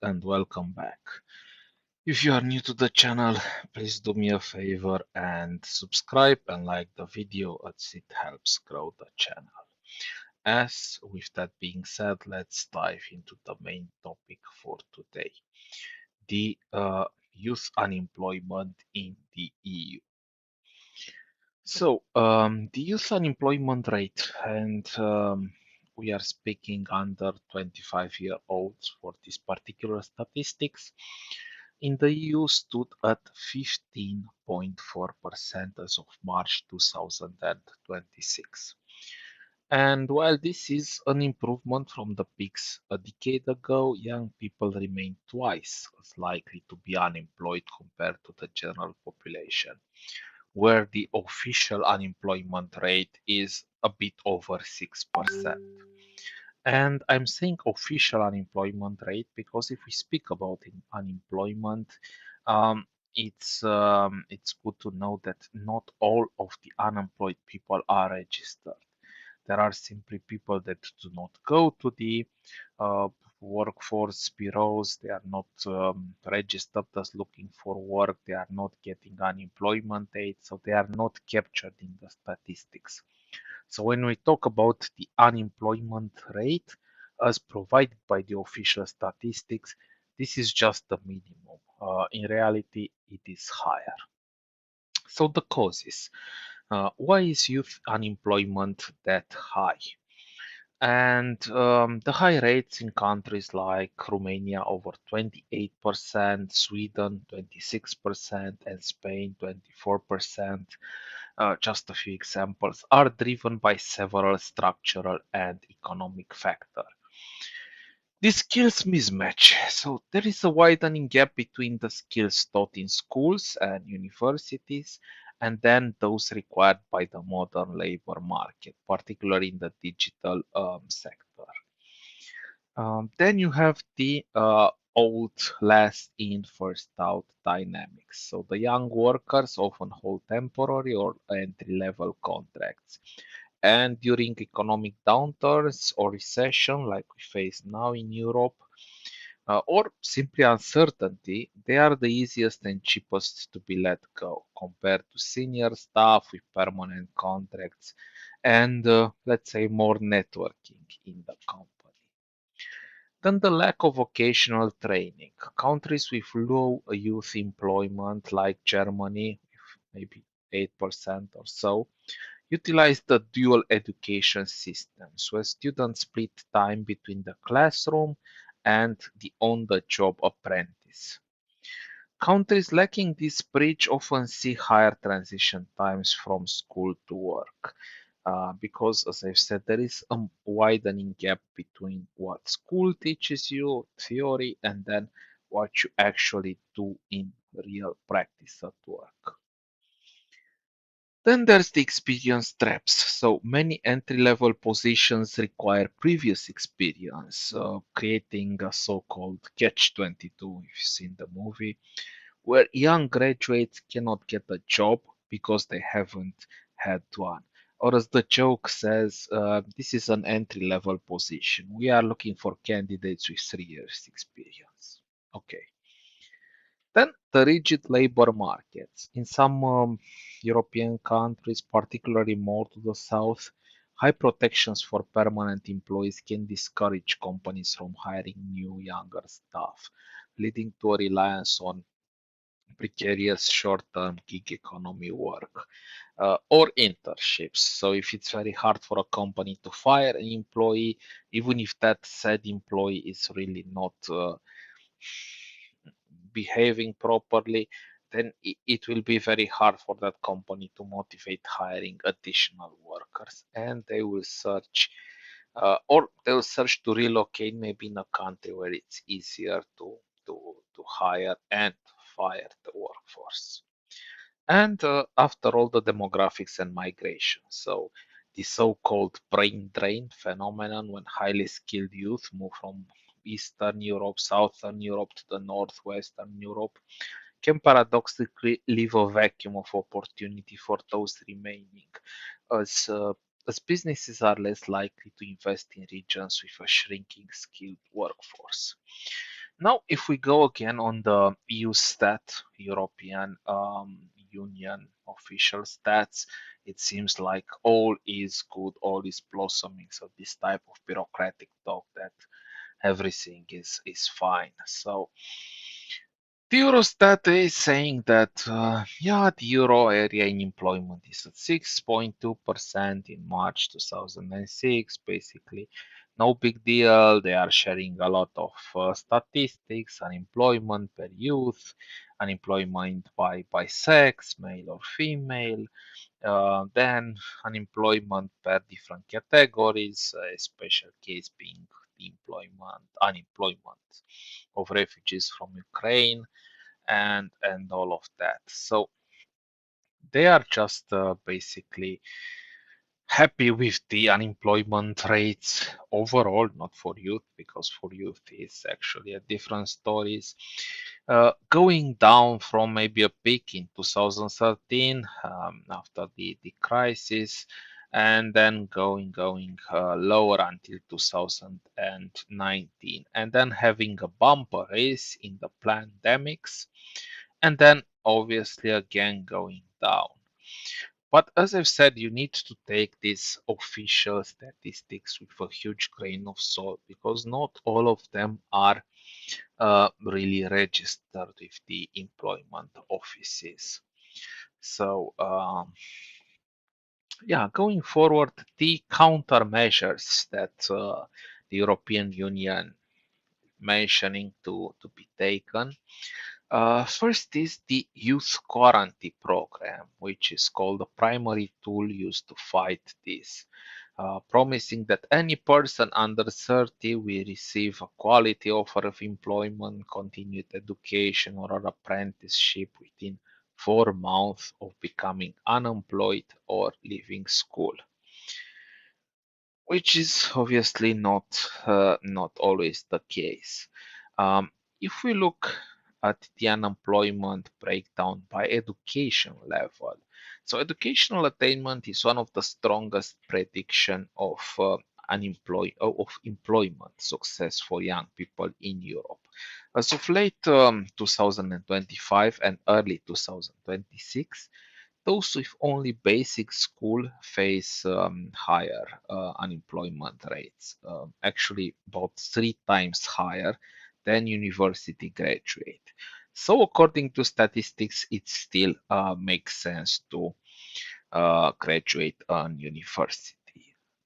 and welcome back. If you are new to the channel, please do me a favor and subscribe and like the video as it helps grow the channel. As with that being said, let's dive into the main topic for today, the youth unemployment in the EU. The youth unemployment rate, and we are speaking under 25-year-olds for this particular statistics, in the EU stood at 15.4% as of March 2026. And while this is an improvement from the peaks a decade ago, young people remain twice as likely to be unemployed compared to the general population, where the official unemployment rate is a bit over 6%. And I'm saying official unemployment rate because if we speak about unemployment, um, it's good to know that not all of the unemployed people are registered. There are simply people that do not go to the uh, workforce bureaus. They are not registered as looking for work. They are not getting unemployment aid, so they are not captured in the statistics. So when we talk about the unemployment rate as provided by the official statistics, this is just the minimum. In reality, it is higher. So the causes. Why is youth unemployment that high? And the high rates in countries like Romania over 28%, Sweden 26%, and Spain 24%, just a few examples, are driven by several structural and economic factors. The skills mismatch. So there is a widening gap between the skills taught in schools and universities and then those required by the modern labor market, particularly in the digital sector. Then you have the old last in, first out dynamics. So the young workers often hold temporary or entry level contracts. And during economic downturns or recession, like we face now in Europe, or simply uncertainty, they are the easiest and cheapest to be let go compared to senior staff with permanent contracts and, let's say, more networking in the company. Then the lack of vocational training. Countries with low youth employment, like Germany, with maybe 8% or so, utilize the dual education system, so students split time between the classroom and the on-the-job apprentice. Countries lacking this bridge often see higher transition times from school to work. Because, as I've said, there is a widening gap between what school teaches you, theory, and then what you actually do in real practice at work. Then there's the experience traps. So many entry-level positions require previous experience, creating a so-called catch-22, if you've seen the movie, where young graduates cannot get a job because they haven't had one. Or as the joke says, this is an entry-level position. We are looking for candidates with 3 years experience. Okay. Then the rigid labor markets. In some European countries, particularly more to the south, high protections for permanent employees can discourage companies from hiring new younger staff, leading to a reliance on precarious short-term gig economy work or internships. So if it's very hard for a company to fire an employee, even if that said employee is really not behaving properly, then it will be very hard for that company to motivate hiring additional workers, and they will search or they'll search to relocate maybe in a country where it's easier to hire and fire the workforce. And after all, the demographics and migration. So the so-called brain drain phenomenon, when highly skilled youth move from Eastern Europe, Southern Europe to the Northwestern Europe, can paradoxically leave a vacuum of opportunity for those remaining, as as businesses are less likely to invest in regions with a shrinking skilled workforce. Now, if we go again on the EU stat, European Union official stats, it seems like all is good, all is blossoming. So this type of bureaucratic talk that everything is fine. So the Eurostat is saying that yeah, the euro area unemployment is at 6.2% in March 2006. Basically, no big deal. They are sharing a lot of statistics, unemployment per youth, unemployment by sex, male or female, then unemployment per different categories, a special case being the unemployment of refugees from Ukraine and all of that. So they are just basically happy with the unemployment rates overall, not for youth, because for youth is actually a different stories. Going down from maybe a peak in 2013 after the crisis, and then going lower until 2019, and then having a bumper race in the pandemics, and then obviously again going down. But as I've said, you need to take these official statistics with a huge grain of salt because not all of them are really registered with the employment offices. So, yeah, going forward, the countermeasures that the European Union mentioning to be taken. First is the youth quarantine program, which is called the primary tool used to fight this, promising that any person under 30 will receive a quality offer of employment, continued education, or an apprenticeship within 4 months of becoming unemployed or leaving school, which is obviously not always the case. Um, if we look at the unemployment breakdown by education level, so educational attainment is one of the strongest prediction of employment success for young people in Europe. As of late 2025 and early 2026, those with only basic school face higher unemployment rates, actually about 3 times higher than university graduate. So, according to statistics, it still makes sense to graduate on university.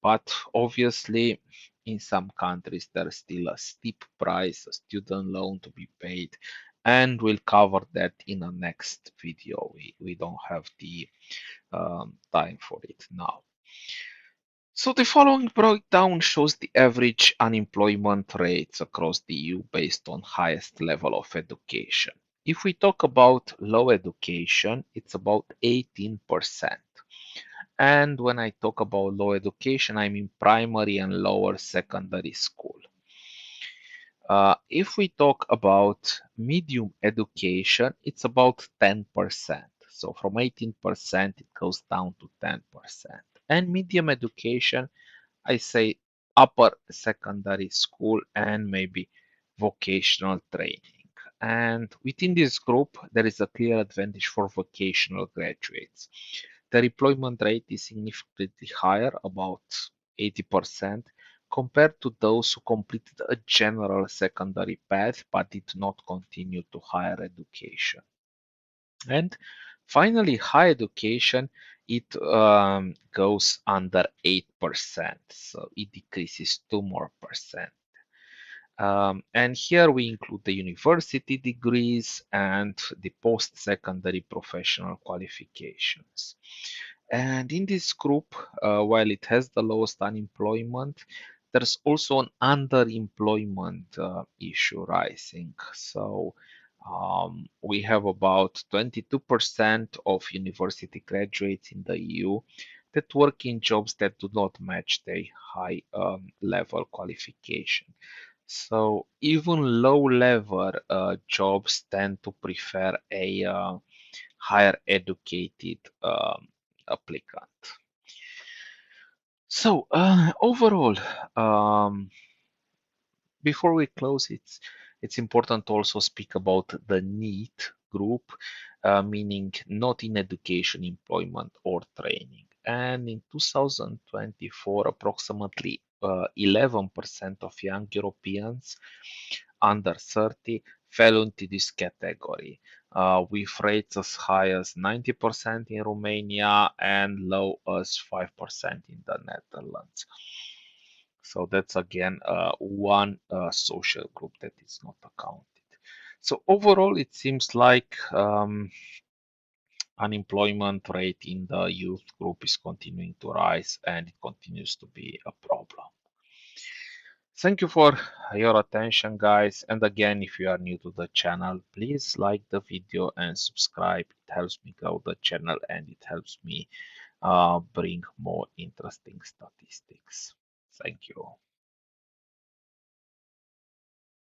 But obviously, in some countries, there's still a steep price, a student loan to be paid, and we'll cover that in a next video. We don't have the time for it now. So the following breakdown shows the average unemployment rates across the EU based on highest level of education. If we talk about low education, it's about 18%. And when I talk about low education, I mean primary and lower secondary school. If we talk about medium education, it's about 10%. So from 18%, it goes down to 10%. And medium education, I say upper secondary school and maybe vocational training. And within this group, there is a clear advantage for vocational graduates. Their employment rate is significantly higher, about 80%, compared to those who completed a general secondary path but did not continue to higher education. And finally, higher education, it goes under 8%, so it decreases 2 more percent. And here we include the university degrees and the post-secondary professional qualifications. And in this group, while it has the lowest unemployment, there's also an underemployment issue rising. So we have about 22% of university graduates in the EU that work in jobs that do not match their high level qualification. So even low level jobs tend to prefer a higher educated applicant. So overall, before we close it, It's important to also speak about the NEET group, meaning not in education, employment, or training. And in 2024, approximately 11% of young Europeans under 30 fell into this category, with rates as high as 90% in Romania and low as 5% in the Netherlands. So that's again one social group that is not accounted. So overall, it seems like unemployment rate in the youth group is continuing to rise and it continues to be a problem. Thank you for your attention, guys. And again, if you are new to the channel, please like the video and subscribe. It helps me grow the channel and it helps me bring more interesting statistics. Thank you.